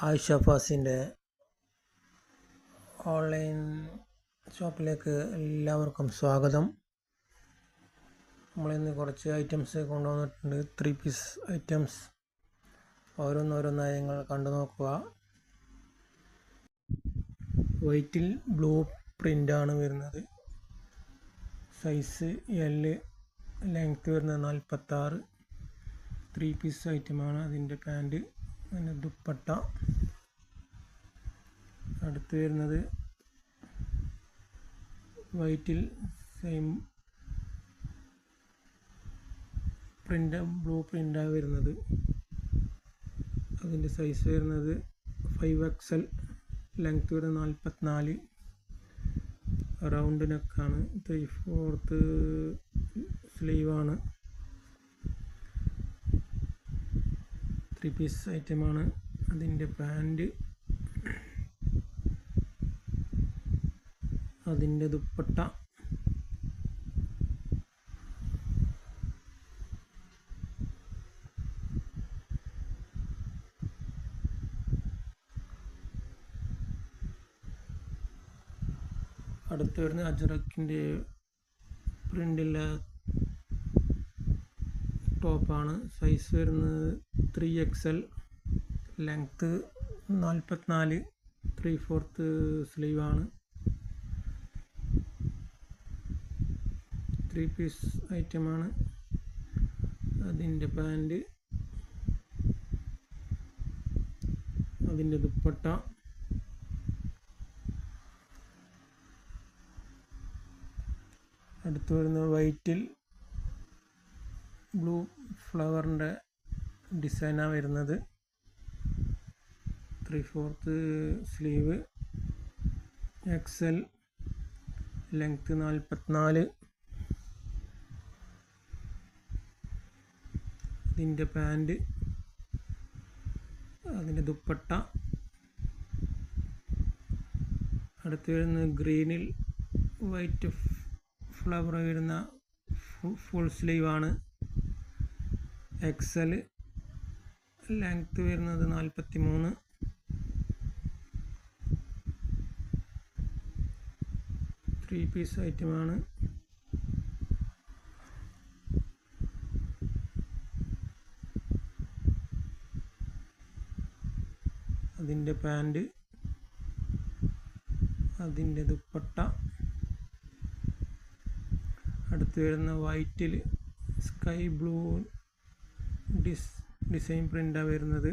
Ayisha ഫാസിൻ്റെ online ഷോപ്പിലേക്ക് എല്ലാവർക്കും സ്വാഗതം. നമ്മളിന്ന് കുറച്ച് ഐറ്റംസ് കൊണ്ടുവന്നിട്ടുണ്ട്. 3 പീസ് ഐറ്റംസ്. ഓരോന്നോരോന്നായി നിങ്ങൾ കണ്ടു നോക്കുക. വൈറ്റിൽ ബ്ലൂ പ്രിൻ്റാണ് വരുന്നത്. സൈസ് L, ലെങ്ത്ത് വരുന്നത് 46. 3 പീസ് ഐറ്റമാണ്. അതിൻ്റെ പാൻറ്റ്, അതിൻ്റെ ദുപ്പട്ട. അടുത്ത് വരുന്നത് വൈറ്റിൽ സെയിം പ്രിൻ്റ്, ബ്ലൂ പ്രിൻ്റാണ് വരുന്നത്. അതിൻ്റെ സൈസ് വരുന്നത് 5XL, ലെങ്ത്ത് വരുന്നത് 44. റൗണ്ട് നെക്കാണ്. 3/4 സ്ലീവാണ്. 3 പീസ് ഐറ്റമാണ്. അതിൻ്റെ പാൻറ്റ്, അതിൻ്റെ ദുപ്പട്ട. അടുത്ത് വരുന്ന അജ്രക്കിൻ്റെ പ്രിൻ്റുള്ള ടോപ്പാണ്. സൈസ് വരുന്നത് 3XL, ലെങ്ത്ത് 44. 3/4 സ്ലീവാണ്. 3 പീസ് ഐറ്റമാണ്. അതിൻ്റെ പാൻറ്റ്, അതിൻ്റെ ദുപ്പട്ട. അടുത്ത് വരുന്ന വൈറ്റിൽ ബ്ലൂ ഫ്ലവറിൻ്റെ ഡിസൈനാണ് വരുന്നത്. 3/4 സ്ലീവ്, XL, ലെങ്ത്ത് 44. ഇതിൻ്റെ പാൻറ്റ്, അതിൻ്റെ ദുപ്പട്ട. അടുത്ത് വരുന്ന ഗ്രീനിൽ വൈറ്റ് ഫ്ലവർ വരുന്ന ഫുൾ സ്ലീവാണ്. XL, ലെങ്ത്ത് വരുന്നത് 43. ത്രീ പീസ് ഐറ്റമാണ്. അതിൻ്റെ പാൻറ്റ്, അതിൻ്റെ ദുപ്പട്ട. അടുത്ത് വരുന്ന വൈറ്റിൽ സ്കൈ ബ്ലൂ ഡിസൈൻ പ്രിൻ്റാണ് വരുന്നത്.